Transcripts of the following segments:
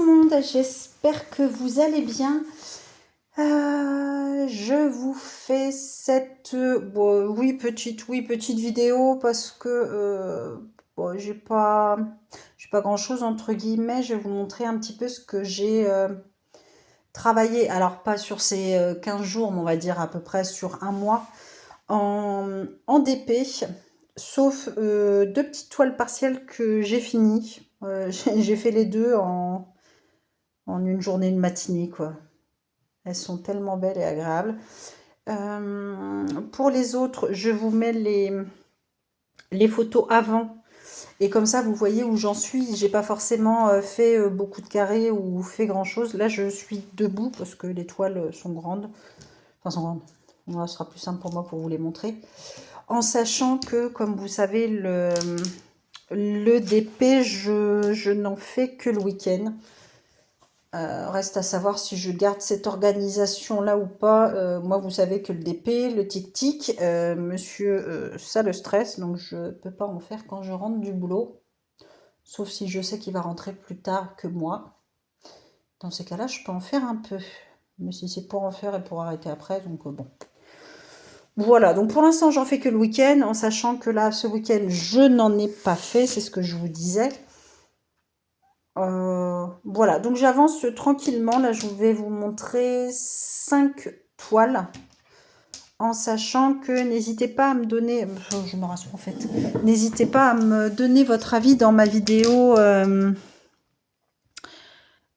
monde, j'espère que vous allez bien. Je vous fais cette petite vidéo parce que j'ai pas grand chose entre guillemets. Je vais vous montrer un petit peu ce que j'ai travaillé. Alors pas sur ces 15 jours, mais on va dire à peu près sur un mois en DP. Sauf deux petites toiles partielles que j'ai finies. J'ai fait les deux en une journée, une matinée, quoi. Elles sont tellement belles et agréables. Pour les autres, je vous mets les photos avant. Et comme ça, vous voyez où j'en suis. J'ai pas forcément fait beaucoup de carrés ou fait grand chose. Là, je suis debout parce que les toiles sont grandes. Enfin, sont grandes. Là, ce sera plus simple pour moi pour vous les montrer. En sachant que, comme vous savez, le DP, je n'en fais que le week-end. Reste à savoir si je garde cette organisation-là ou pas. Moi, vous savez que le DP, le tic-tic, monsieur, ça le stress, donc je ne peux pas en faire quand je rentre du boulot. Sauf si je sais qu'il va rentrer plus tard que moi. Dans ces cas-là, je peux en faire un peu. Mais si c'est pour en faire et pour arrêter après, donc bon. Voilà, donc pour l'instant, j'en fais que le week-end, en sachant que là, ce week-end, je n'en ai pas fait, c'est ce que je vous disais. Voilà, donc j'avance tranquillement. Là, je vais vous montrer 5 toiles. En sachant que n'hésitez pas à me donner... Je me rassure en fait. N'hésitez pas à me donner votre avis dans ma vidéo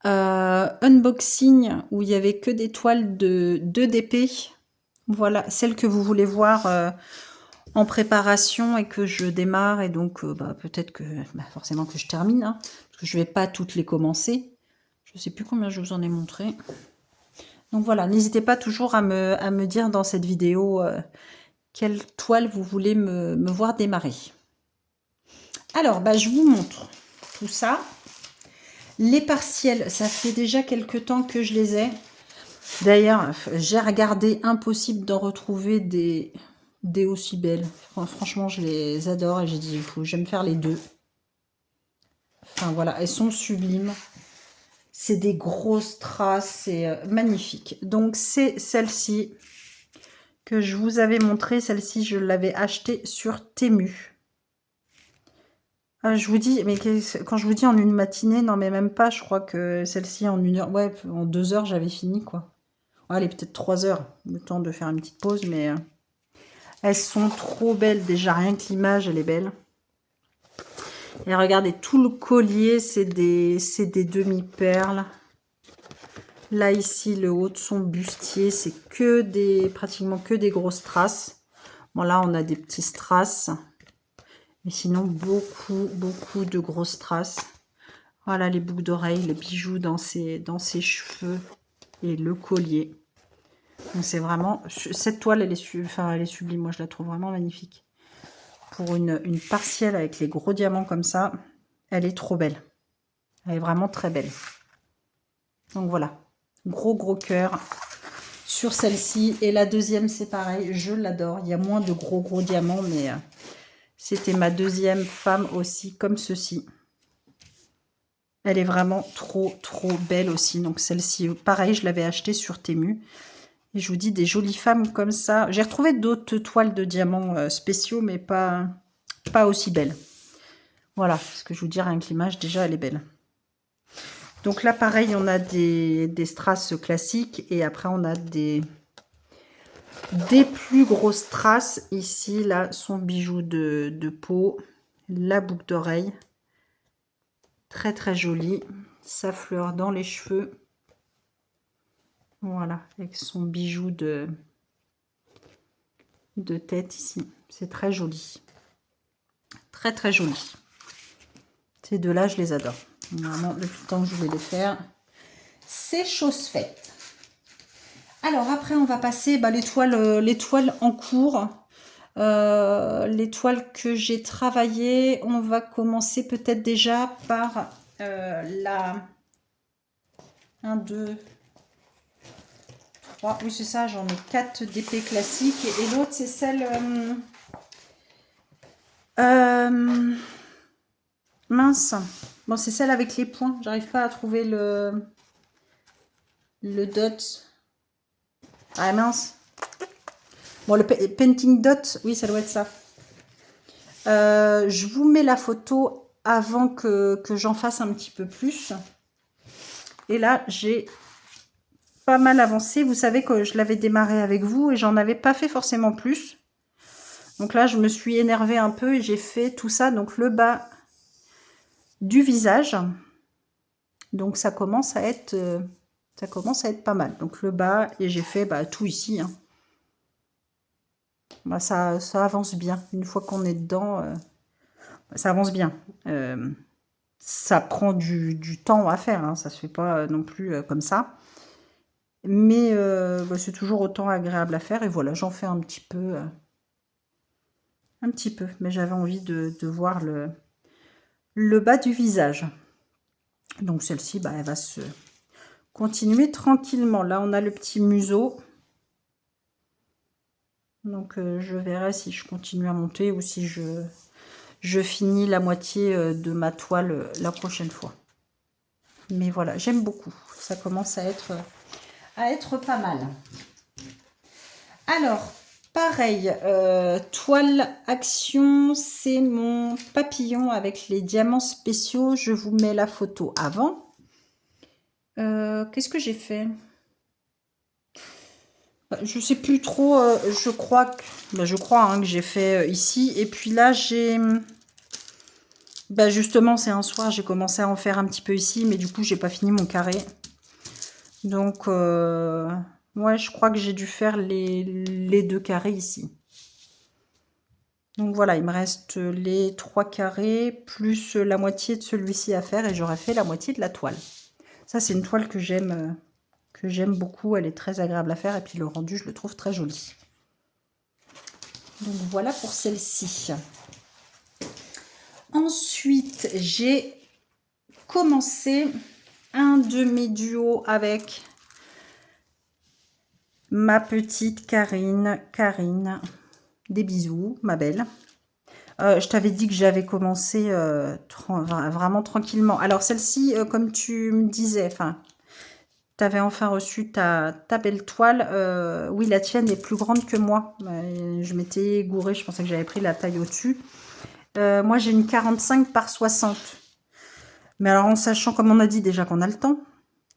unboxing où il n'y avait que des toiles de 2DP. Voilà, celle que vous voulez voir en préparation et que je démarre. Et donc, peut-être que forcément que je termine. Hein, parce que je ne vais pas toutes les commencer. Je ne sais plus combien je vous en ai montré. Donc voilà, n'hésitez pas toujours à me dire dans cette vidéo quelle toile vous voulez me voir démarrer. Alors, je vous montre tout ça. Les partiels, ça fait déjà quelques temps que je les ai. D'ailleurs, j'ai regardé, impossible d'en retrouver des aussi belles. Franchement, je les adore et j'ai dit, j'aime faire les deux. Enfin voilà, elles sont sublimes. C'est des grosses traces, c'est magnifique. Donc c'est celle-ci que je vous avais montré. Celle-ci, je l'avais achetée sur Temu. Je vous dis, mais quand je vous dis en une matinée, non mais même pas, je crois que celle-ci en 1 heure, ouais, en 2 heures j'avais fini quoi. Ouais, allez, peut-être 3 heures, le temps de faire une petite pause, mais elles sont trop belles déjà, rien que l'image, elle est belle. Et regardez, tout le collier, c'est des demi-perles. Là, ici, le haut de son bustier, c'est pratiquement que des grosses strass. Bon, là, on a des petits strass. Mais sinon, beaucoup de grosses strass. Voilà, les boucles d'oreilles, les bijoux dans ses cheveux et le collier. Donc, c'est vraiment... Cette toile, elle est sublime. Moi, je la trouve vraiment magnifique. Pour une partielle avec les gros diamants comme ça, elle est trop belle. Elle est vraiment très belle. Donc voilà, gros cœur sur celle-ci. Et la deuxième, c'est pareil, je l'adore. Il y a moins de gros diamants, mais c'était ma deuxième femme aussi, comme ceci. Elle est vraiment trop belle aussi. Donc celle-ci, pareil, je l'avais achetée sur Temu. Et je vous dis, des jolies femmes comme ça. J'ai retrouvé d'autres toiles de diamants spéciaux, mais pas aussi belles. Voilà, ce que je vous dis, rien que l'image, déjà, elle est belle. Donc là, pareil, on a des strass classiques. Et après, on a des plus grosses strass. Ici, là, son bijou de peau. La boucle d'oreille. Très jolie. Sa fleur dans les cheveux. Voilà, avec son bijou de tête ici. C'est très joli. Très joli. Ces deux-là, je les adore. Vraiment, depuis le temps que je voulais les faire, c'est chose faite. Alors après, on va passer les toiles en cours. Les toiles que j'ai travaillées. On va commencer peut-être déjà par la 1, 2, 3. Oui, c'est ça, j'en ai 4 DP classiques. Et l'autre, c'est celle... mince. Bon, c'est celle avec les points. J'arrive pas à trouver le dot. Ah mince. Bon, le painting dot, oui, ça doit être ça. Je vous mets la photo avant que j'en fasse un petit peu plus. Et là, j'ai pas mal avancé. Vous savez que je l'avais démarré avec vous et j'en avais pas fait forcément plus. Donc là, je me suis énervée un peu et j'ai fait tout ça. Donc le bas du visage. Donc ça commence à être pas mal. Donc le bas, et j'ai fait tout ici. Hein. Ça avance bien. Une fois qu'on est dedans, ça avance bien. Ça prend du temps à faire. Hein. Ça se fait pas non plus comme ça. Mais c'est toujours autant agréable à faire. Et voilà, j'en fais un petit peu. Mais j'avais envie de voir le bas du visage. Donc celle-ci, elle va se continuer tranquillement. Là, on a le petit museau. Donc je verrai si je continue à monter ou si je finis la moitié de ma toile la prochaine fois. Mais voilà, j'aime beaucoup. Ça commence à être pas mal. Alors, pareil, toile action, c'est mon papillon avec les diamants spéciaux. Je vous mets la photo avant. Qu'est-ce que j'ai fait? Je sais plus trop, je crois que j'ai fait ici. Et puis là, j'ai... justement, c'est un soir, j'ai commencé à en faire un petit peu ici, mais du coup, j'ai pas fini mon carré. Donc, ouais, je crois que j'ai dû faire les 2 carrés ici. Donc voilà, il me reste les 3 carrés, plus la moitié de celui-ci à faire, et j'aurai fait la moitié de la toile. Ça, c'est une toile que j'aime beaucoup, elle est très agréable à faire, et puis le rendu, je le trouve très joli. Donc voilà pour celle-ci. Ensuite, j'ai commencé un de mes duos avec ma petite Karine. Karine, des bisous, ma belle. Je t'avais dit que j'avais commencé vraiment tranquillement. Alors celle-ci, comme tu me disais, tu avais enfin reçu ta belle toile. Oui, la tienne est plus grande que moi. Je m'étais gourée, je pensais que j'avais pris la taille au-dessus. Moi, j'ai une 45 par 60. Mais alors, en sachant, comme on a dit déjà, qu'on a le temps.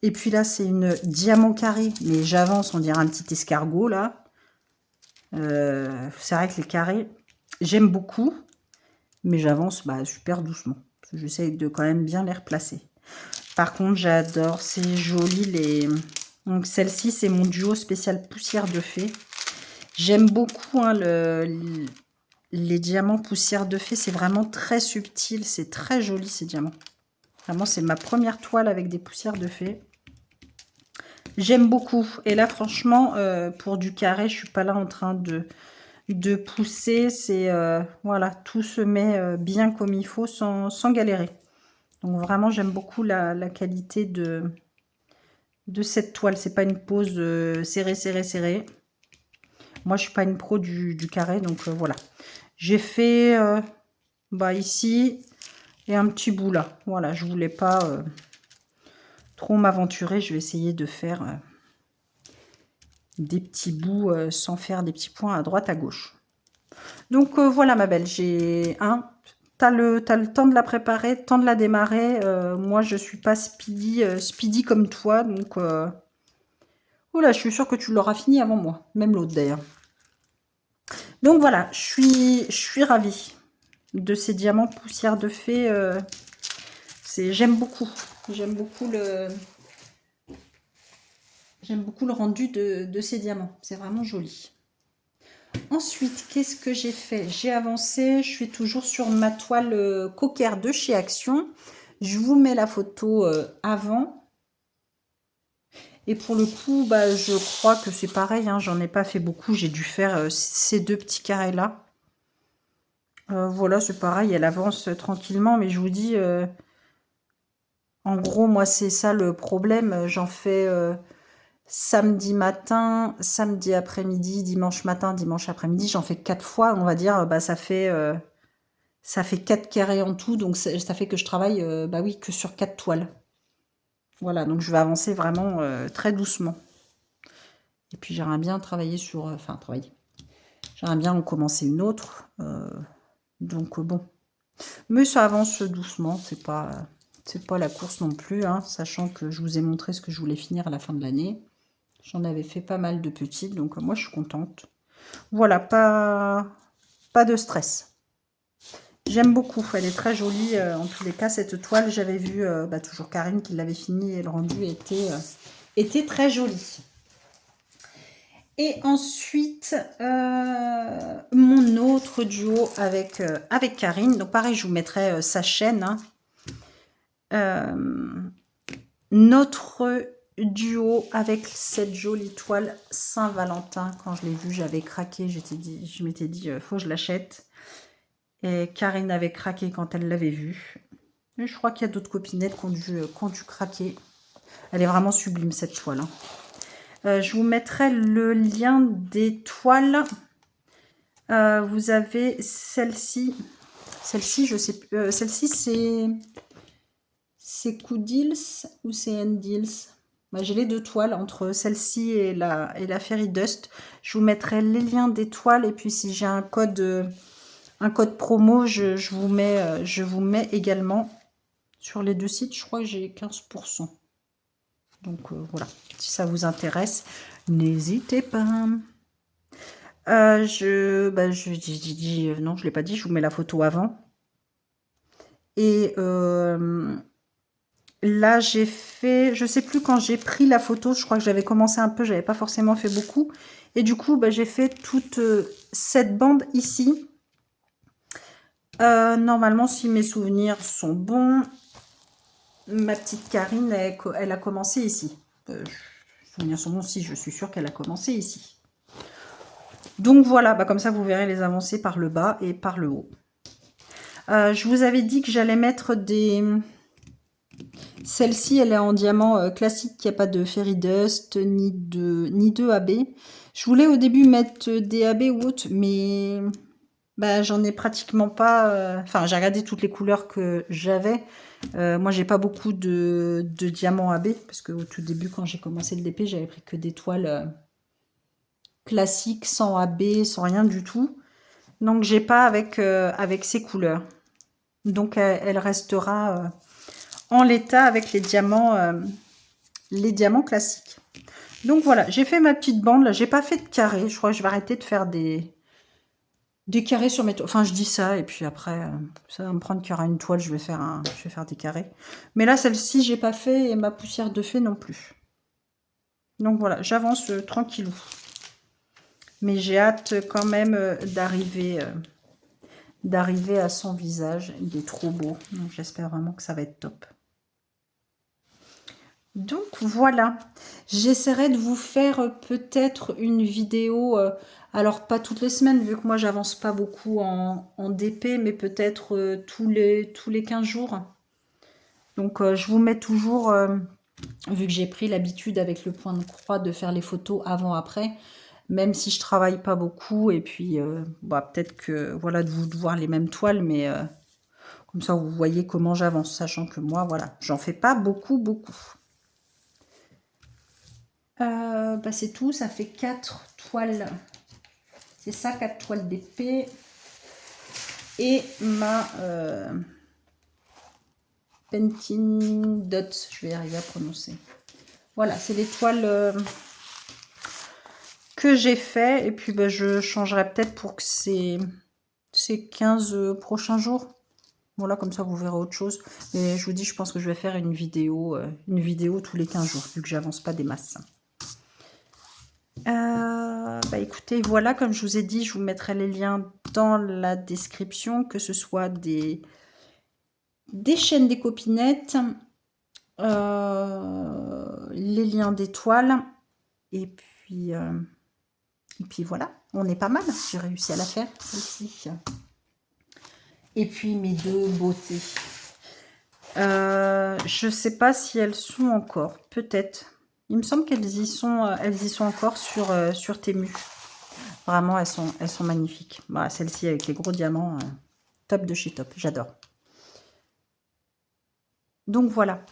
Et puis là, c'est une diamant carré. Mais j'avance, on dirait un petit escargot, là. C'est vrai que les carrés, j'aime beaucoup. Mais j'avance super doucement. J'essaye de quand même bien les replacer. Par contre, j'adore. C'est joli, les... Donc, celle-ci, c'est mon duo spécial poussière de fée. J'aime beaucoup les diamants poussière de fée. C'est vraiment très subtil. C'est très joli, ces diamants. Vraiment, c'est ma première toile avec des poussières de fée. J'aime beaucoup. Et là, franchement, pour du carré, je suis pas là en train de pousser. C'est voilà, tout se met bien comme il faut sans galérer. Donc vraiment, j'aime beaucoup la qualité de cette toile. C'est pas une pose serrée, serrée, serrée. Moi, je suis pas une pro du carré, donc voilà. J'ai fait ici et un petit bout là. Voilà, je voulais pas trop m'aventurer. Je vais essayer de faire des petits bouts sans faire des petits points à droite, à gauche. Donc voilà ma belle, j'ai un. T'as le temps de la préparer, le temps de la démarrer. Moi, je suis pas speedy comme toi, donc oula, je suis sûre que tu l'auras fini avant moi, même l'autre d'ailleurs. Donc voilà, je suis ravie de ces diamants poussière de fée. J'aime beaucoup le rendu de ces diamants. C'est vraiment joli. Ensuite, qu'est-ce que j'ai fait? J'ai avancé, je suis toujours sur ma toile Cocker de chez Action. Je vous mets la photo avant. Et pour le coup, je crois que c'est pareil, hein, j'en ai pas fait beaucoup. J'ai dû faire ces 2 petits carrés-là. Voilà, c'est pareil, elle avance tranquillement. Mais je vous dis, en gros, moi, c'est ça le problème. J'en fais... samedi matin, samedi après-midi, dimanche matin, dimanche après-midi, j'en fais 4 fois, on va dire, ça fait Ça fait 4 carrés en tout, donc ça fait que je travaille, bah oui, que sur 4 toiles. Voilà, donc je vais avancer vraiment très doucement. Et puis j'aimerais bien travailler sur... Enfin, travailler. J'aimerais bien en commencer une autre. Donc bon. Mais ça avance doucement, c'est pas la course non plus, hein, sachant que je vous ai montré ce que je voulais finir à la fin de l'année. J'en avais fait pas mal de petites, donc moi je suis contente. Voilà, pas de stress. J'aime beaucoup, elle est très jolie en tous les cas, cette toile. J'avais vu bah, toujours Karine qui l'avait finie et le rendu était très joli. Et ensuite, mon autre duo avec Karine. Donc pareil, je vous mettrai sa chaîne. Hein. Notre duo avec cette jolie toile Saint-Valentin. Quand je l'ai vue, j'avais craqué. Je m'étais dit, faut que je l'achète. Et Karine avait craqué quand elle l'avait vue. Et je crois qu'il y a d'autres copinettes qui ont dû craquer. Elle est vraiment sublime cette toile. Hein. Je vous mettrai le lien des toiles. Vous avez celle-ci. Celle-ci, je sais plus. Celle-ci, c'est Coudils ou c'est Endils? Bah, j'ai les deux toiles entre celle-ci et la Fairy Dust. Je vous mettrai les liens des toiles et puis si j'ai un code promo, je vous mets également sur les deux sites. Je crois que j'ai 15%. Donc voilà, si ça vous intéresse, n'hésitez pas. Non, je ne l'ai pas dit, je vous mets la photo avant. Et là, j'ai fait, je sais plus quand j'ai pris la photo, je crois que j'avais commencé un peu, j'avais pas forcément fait beaucoup. Et du coup, bah, j'ai fait toute cette bande ici. Normalement, si mes souvenirs sont bons, ma petite Karine, elle a commencé ici. Souvenirs sont bons, si, je suis sûre qu'elle a commencé ici. Donc voilà, bah, comme ça, vous verrez les avancées par le bas et par le haut. Je vous avais dit que j'allais mettre des... Celle-ci, elle est en diamant classique, il n'y a pas de Fairy Dust, ni de AB. Je voulais au début mettre des AB ou autres, mais bah, j'en ai pratiquement pas... Enfin, j'ai regardé toutes les couleurs que j'avais. Moi, j'ai pas beaucoup de diamants AB, parce qu'au tout début, quand j'ai commencé le DP, j'avais pris que des toiles classiques, sans AB, sans rien du tout. Donc, j'ai pas avec ces couleurs. Donc, elle restera en l'état avec les diamants classiques. Donc voilà, j'ai fait ma petite bande. Là, j'ai pas fait de carré. Je crois que je vais arrêter de faire des carrés sur mes toiles. Enfin, je dis ça et puis après, ça va me prendre qu'il y aura une toile. Je vais faire des carrés. Mais là, celle-ci, j'ai pas fait et ma poussière de fée non plus. Donc voilà, j'avance tranquillou. Mais j'ai hâte quand même d'arriver à son visage. Il est trop beau. Donc j'espère vraiment que ça va être top. Donc voilà, j'essaierai de vous faire peut-être une vidéo, alors pas toutes les semaines vu que moi j'avance pas beaucoup en DP, mais peut-être tous les 15 jours. Donc je vous mets toujours, vu que j'ai pris l'habitude avec le point de croix de faire les photos avant-après, même si je travaille pas beaucoup, et puis bah, peut-être que voilà de vous voir les mêmes toiles, mais comme ça vous voyez comment j'avance, sachant que moi voilà, j'en fais pas beaucoup. Bah c'est tout, ça fait 4 toiles. C'est ça, 4 toiles d'épée. Et ma Pentin Dots, je vais y arriver à prononcer. Voilà, c'est les toiles que j'ai fait. Et puis bah, je changerai peut-être pour que ces 15 prochains jours. Voilà, comme ça vous verrez autre chose. Mais je vous dis, je pense que je vais faire une vidéo tous les 15 jours, vu que j'avance pas des masses. Bah écoutez, voilà, comme je vous ai dit, je vous mettrai les liens dans la description, que ce soit des chaînes des copinettes, les liens des toiles, et puis voilà, on est pas mal. J'ai réussi à la faire, celle-ci. Et puis mes deux beautés. Je sais pas si elles sont encore, peut-être. Il me semble qu'elles y sont encore sur Temu. Vraiment, elles sont magnifiques. Voilà, celle-ci avec les gros diamants, top de chez top. J'adore. Donc voilà.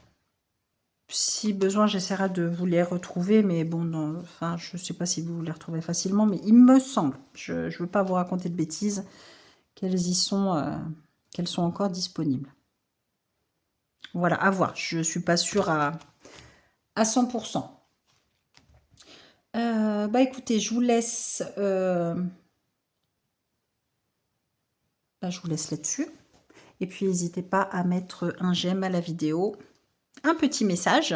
Si besoin, j'essaierai de vous les retrouver, mais bon, non, enfin, je ne sais pas si vous les retrouvez facilement, mais il me semble, je ne veux pas vous raconter de bêtises, qu'elles sont encore disponibles. Voilà, à voir. Je ne suis pas sûre à 100%. Bah écoutez, je vous laisse là-dessus. Et puis, n'hésitez pas à mettre un j'aime à la vidéo, un petit message.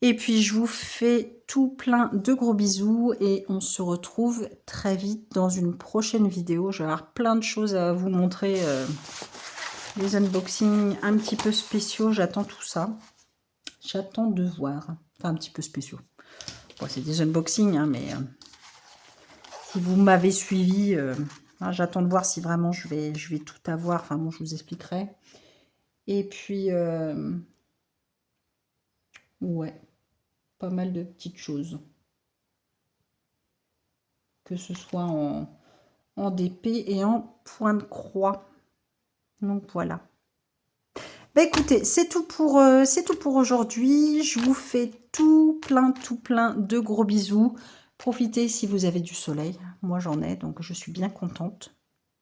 Et puis, je vous fais tout plein de gros bisous et on se retrouve très vite dans une prochaine vidéo. Je vais avoir plein de choses à vous montrer, des unboxings un petit peu spéciaux. J'attends tout ça. J'attends de voir. Enfin, un petit peu spéciaux. Bon, c'est des unboxings, hein, mais si vous m'avez suivi, j'attends de voir si vraiment je vais tout avoir. Enfin, bon, je vous expliquerai. Et puis, ouais, pas mal de petites choses. Que ce soit en DP et en point de croix. Donc, voilà. Bah, écoutez, c'est tout pour aujourd'hui. Je vous fais tout plein de gros bisous. Profitez si vous avez du soleil. Moi, j'en ai, donc je suis bien contente.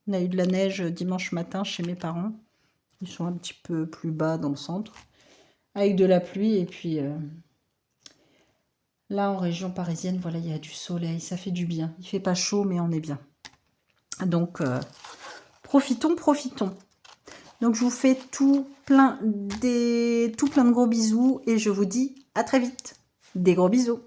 On a eu de la neige dimanche matin chez mes parents. Ils sont un petit peu plus bas dans le centre. Avec de la pluie. Et puis, là, en région parisienne, voilà, il y a du soleil. Ça fait du bien. Il fait pas chaud, mais on est bien. Donc, profitons. Donc, je vous fais tout plein de gros bisous et je vous dis à très vite. Des gros bisous.